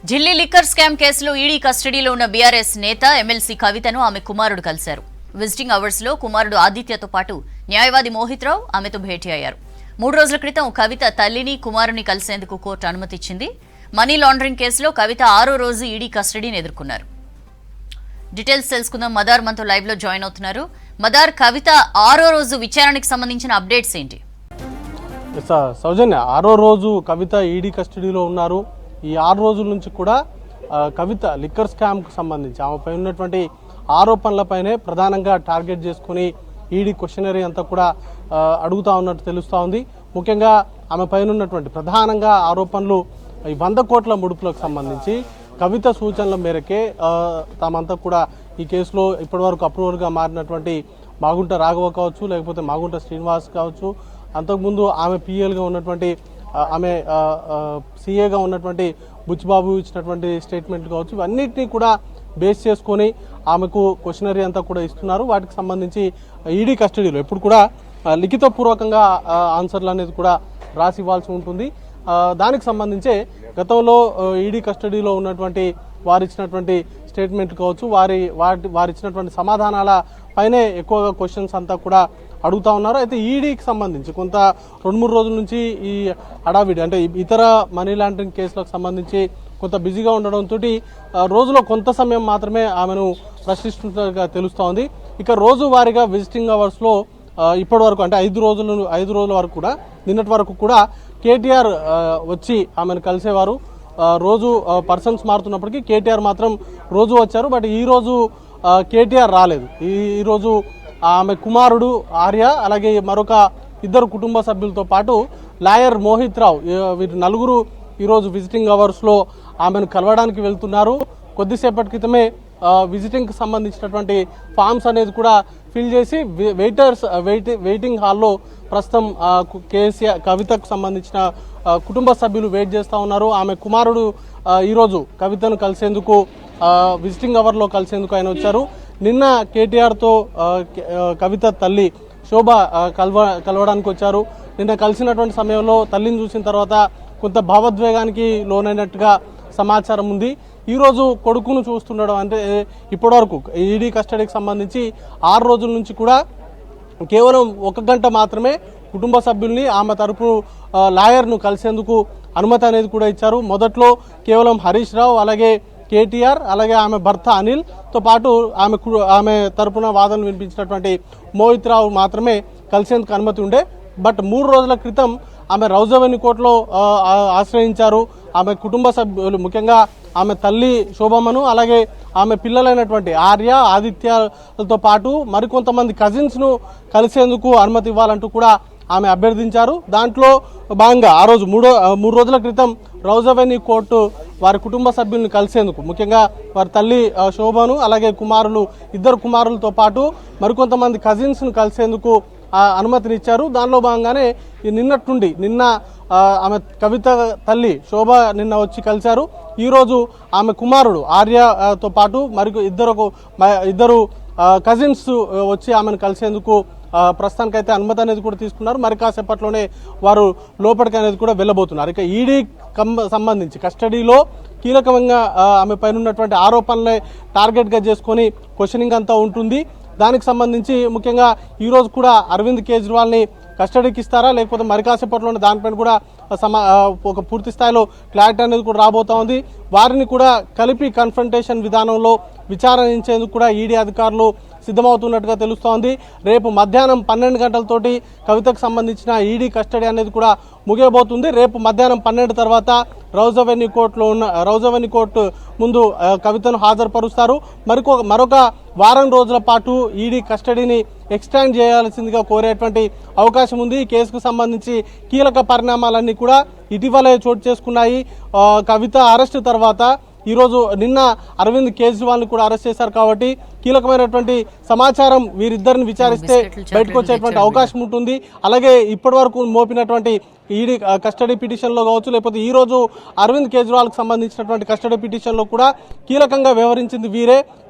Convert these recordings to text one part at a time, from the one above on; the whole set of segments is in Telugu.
ఢిల్లీ లిక్కర్ స్కామ్ కేసులో ఈడీ కస్టడీలో ఉన్న బీఆర్ఎస్ నేత ఎమ్మెల్సీ కవితను ఆమె కుమారుడు కలిశారు. విజిటింగ్ అవర్స్ లో కుమారుడు ఆదిత్యతో పాటు న్యాయవాది మోహిత్ రావు ఆమెతో భేటీ అయ్యారు. 3 రోజుల క్రితం కవిత తల్లిని కుమారుని కలిసేందుకు కోర్టు అనుమతిచ్చింది. మనీ లాండరింగ్ కేసులో కవిత 6వ రోజు ఈడీ కస్టడీని ఎదుర్కొన్నారు. డీటెయిల్స్ తెలుసుకుందాం. మదార్ మనతో లైవ్ లో జాయిన్ అవుతున్నారు. మదార్, కవిత 6వ రోజు విచారణకు సంబంధించిన అప్డేట్స్ ఏంటి? సౌజన్య, 6వ రోజు కవిత ఈడీ కస్టడీలో ఉన్నారు. ఈ 6 రోజుల నుంచి కూడా కవిత లిక్కర్ స్కామ్కు సంబంధించి ఆమెపై ఉన్నటువంటి ఆరోపణలపైనే ప్రధానంగా టార్గెట్ చేసుకుని ఈడీ క్వశ్చనరీ అంతా కూడా అడుగుతా ఉన్నట్టు తెలుస్తూ ఉంది. ముఖ్యంగా ఆమె పైన ఉన్నటువంటి ప్రధానంగా ఆరోపణలు ఈ 100 కోట్ల ముడుపులకు సంబంధించి కవిత సూచనల మేరకే తామంతా కూడా ఈ కేసులో ఇప్పటివరకు అప్రూవర్గా మారినటువంటి మాగుంట రాఘవ కావచ్చు, లేకపోతే మాగుంట శ్రీనివాస్ కావచ్చు, అంతకుముందు ఆమె పిఎల్గా ఉన్నటువంటి ఆమె సీఏగా ఉన్నటువంటి బుచ్చిబాబు ఇచ్చినటువంటి స్టేట్మెంట్ కావచ్చు, ఇవన్నిటినీ కూడా బేస్ చేసుకొని ఆమెకు క్వశ్చనరీ అంతా కూడా ఇస్తున్నారు. వాటికి సంబంధించి ఈడీ కస్టడీలో ఎప్పుడు కూడా లిఖితపూర్వకంగా ఆన్సర్లు అనేది కూడా రాసి ఇవ్వాల్సి ఉంటుంది. దానికి సంబంధించే గతంలో ఈడీ కస్టడీలో ఉన్నటువంటి వారు ఇచ్చినటువంటి స్టేట్మెంట్ కావచ్చు, వారు ఇచ్చినటువంటి సమాధానాల పైనే ఎక్కువగా క్వశ్చన్స్ అంతా కూడా అడుగుతా ఉన్నారు. అయితే ఈడీకి సంబంధించి కొంత 2-3 రోజుల నుంచి ఈ హడావిడి అంటే ఇతర మనీ లాండరింగ్ కేసులకు సంబంధించి కొంత బిజీగా ఉండడంతో రోజులో కొంత సమయం మాత్రమే ఆమెను ప్రశ్నిస్తున్నట్టుగా తెలుస్తూ ఉంది. ఇక రోజువారీగా విజిటింగ్ అవర్స్లో ఇప్పటి వరకు అంటే 5 రోజుల వరకు కూడా నిన్నటి వరకు కూడా కేటీఆర్ వచ్చి ఆమెను కలిసేవారు. రోజు పర్సన్స్ మారుతున్నప్పటికీ కేటీఆర్ మాత్రం రోజు వచ్చారు. బట్ ఈరోజు కేటీఆర్ రాలేదు. ఈరోజు ఆమె కుమారుడు ఆర్య, అలాగే మరొక 2 కుటుంబ సభ్యులతో పాటు లాయర్ మోహిత్ రావు, వీరు నలుగురు ఈరోజు విజిటింగ్ అవర్స్లో ఆమెను కలవడానికి వెళ్తున్నారు. కొద్దిసేపటి క్రితమే విజిటింగ్కి సంబంధించినటువంటి ఫామ్స్ అనేది కూడా ఫిల్ చేసి వెయిటింగ్ హాల్లో ప్రస్తుతం కేసీఆర్ కవితకు సంబంధించిన కుటుంబ సభ్యులు వెయిట్ చేస్తూ ఉన్నారు. ఆమె కుమారుడు ఈరోజు కవితను కలిసేందుకు విజిటింగ్ అవర్లో కలిసేందుకు ఆయన వచ్చారు. నిన్న కేటీఆర్తో కవిత తల్లి శోభ కలవడానికి వచ్చారు. నిన్న కలిసినటువంటి సమయంలో తల్లిని చూసిన తర్వాత కొంత భావోద్వేగానికి లోనైనట్టుగా సమాచారం ఉంది. ఈరోజు కొడుకును చూస్తుండడం అంటే ఇప్పటివరకు ఈడీ కస్టడీకి సంబంధించి 6 రోజుల నుంచి కూడా కేవలం 1 గంట మాత్రమే కుటుంబ సభ్యుల్ని ఆమె తరపు లాయర్ను కలిసేందుకు అనుమతి అనేది కూడా ఇచ్చారు. మొదట్లో కేవలం హరీష్ రావు, అలాగే కేటీఆర్, అలాగే ఆమె భర్త అనిల్తో పాటు ఆమె తరపున వాదనలు వినిపించినటువంటి మోహిత్ రావు మాత్రమే కలిసేందుకు అనుమతి ఉండే. బట్ 3 రోజుల క్రితం ఆమె రౌజవెన్యూ కోర్టులో ఆశ్రయించారు. ఆమె కుటుంబ సభ్యులు, ముఖ్యంగా ఆమె తల్లి శోభమ్మను, అలాగే ఆమె పిల్లలైనటువంటి ఆర్య, ఆదిత్యలతో పాటు మరికొంతమంది కజిన్స్ను కలిసేందుకు అనుమతి ఇవ్వాలంటూ కూడా ఆమె అభ్యర్థించారు. దాంట్లో భాగంగా ఆ రోజు 3 రోజుల క్రితం రౌజవెన్యూ కోర్టు వారి కుటుంబ సభ్యులను కలిసేందుకు, ముఖ్యంగా వారి తల్లి శోభను, అలాగే 2 కుమారులతో పాటు మరికొంతమంది కజిన్స్ను కలిసేందుకు అనుమతినిచ్చారు. దానిలో భాగంగానే నిన్న ఆమె కవిత తల్లి శోభ నిన్న వచ్చి కలిశారు. ఈరోజు ఆమె కుమారుడు ఆర్యతో పాటు ఇద్దరు కజిన్స్ వచ్చి ఆమెను కలిసేందుకు ప్రస్తుతానికైతే అనుమతి అనేది కూడా తీసుకున్నారు. మరి కాసేపట్లోనే వారు లోపలికి అనేది కూడా వెళ్ళబోతున్నారు. ఇక ఈడీ సంబంధించి కస్టడీలో కీలకంగా ఆమె పైన ఉన్నటువంటి ఆరోపణలే టార్గెట్గా చేసుకొని క్వశ్చనింగ్ అంతా ఉంటుంది. దానికి సంబంధించి ముఖ్యంగా ఈరోజు కూడా అరవింద్ కేజ్రీవాల్ని కస్టడీకి ఇస్తారా, లేకపోతే మరి కాసేపట్లోనే దానిపైన కూడా ఒక పూర్తి స్థాయిలో క్లారిటీ అనేది కూడా రాబోతా ఉంది. వారిని కూడా కలిపి కన్ఫ్రంటేషన్ విధానంలో విచారించేందుకు కూడా ఈడీ అధికారులు సిద్ధమవుతున్నట్టుగా తెలుస్తోంది. రేపు మధ్యాహ్నం 12 గంటలతోటి కవితకు సంబంధించిన ఈడీ కస్టడీ అనేది కూడా ముగియబోతుంది. రేపు మధ్యాహ్నం 12 తర్వాత రౌజవెన్యూ కోర్టు ముందు కవితను హాజరుపరుస్తారు. మరొక వారం రోజుల పాటు ఈడీ కస్టడీని ఎక్స్టెండ్ చేయాల్సిందిగా కోరేటువంటి అవకాశం ఉంది. ఈ కేసుకు సంబంధించి కీలక పరిణామాలన్నీ కూడా ఇటీవలే చోటు చేసుకున్నాయి. కవిత అరెస్టు తర్వాత నిన్న అరవింద్ కేజ్రీవాల్ని కూడా అరెస్ట్ చేశారు. కాబట్టి కీలకమైనటువంటి సమాచారం వీరిద్దరిని విచారిస్తే బయటకు వచ్చేటువంటి అవకాశం ఉంటుంది. అలాగే ఇప్పటి వరకు మోపినటువంటి ఈడీ కస్టడీ పిటిషన్లో కావచ్చు, లేకపోతే ఈరోజు అరవింద్ కేజ్రీవాల్కి సంబంధించినటువంటి కస్టడీ పిటిషన్లో కూడా కీలకంగా వ్యవహరించింది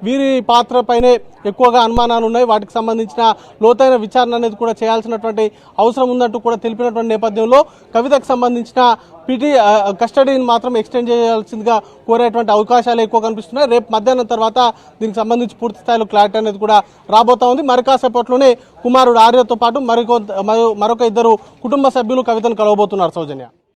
వీరి పాత్రపైనే ఎక్కువగా అనుమానాలు ఉన్నాయి. వాటికి సంబంధించిన లోతైన విచారణ అనేది కూడా చేయాల్సినటువంటి అవసరం ఉందంటూ కూడా తెలిపినటువంటి నేపథ్యంలో కవితకు సంబంధించిన పీటీ కస్టడీని మాత్రం ఎక్స్టెండ్ చేయాల్సిందిగా కోరేటువంటి అవకాశాలు ఎక్కువ కనిపిస్తున్నాయి. రేపు మధ్యాహ్నం తర్వాత దీనికి సంబంధించి పూర్తి స్థాయిలో క్లారిటీ అనేది కూడా రాబోతా ఉంది. మరి కాసేపట్లోనే కుమారుడు ఆర్యతో పాటు మరొక ఇద్దరు కుటుంబ సభ్యులు కవితను కలవబోతున్నారు. సౌజన్య.